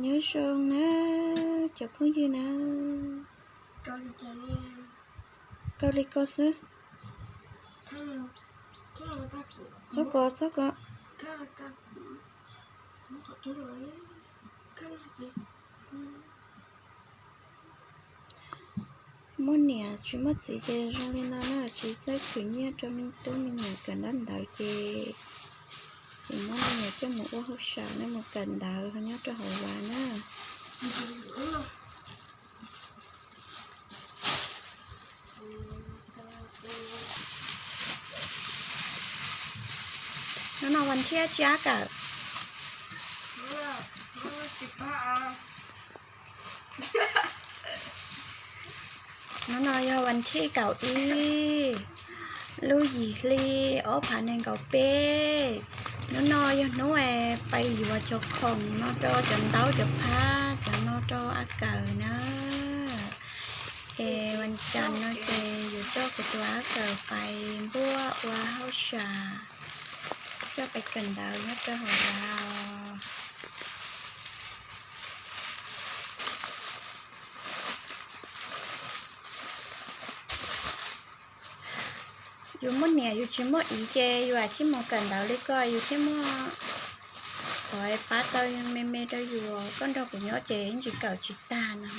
nhớ sông nè chụp không gì nè câu đi câu sứ sao có món nè chỉ mất gì chơi rồi nên nó chỉ sẽ chủ nhiên cho mình tôi mình nhà cần đánh đợi chị thì món này cho một ô hấp sạo nên một cần đợi thôi nhớ cho hậu quả nữa nó nàoวันที่จ้ากับnó nóiวันที่เก่าอีลูกหยีลีอ๋อผ่านเองเก่าเป้nó nói nóไปอยู่ว่าเจ้าของnó cho trận đấuจะพาแต่ nó cho อากาศนะวันจันทร์nóจะอยู่เจ้ากับตัวอากาศไปบัวว่าเฮาชาจะไปกันดาวนะเจ้าของเราอยู่มั่เนี่ยอยู่ชิมออีเจอยู่อาชิมอกันดาวเลยก็อยู่ชิมอขอไอ้ป้าเตยเมย์เตยอยู่ก้อนดอกของยอเจนจีเก่าจีตานะ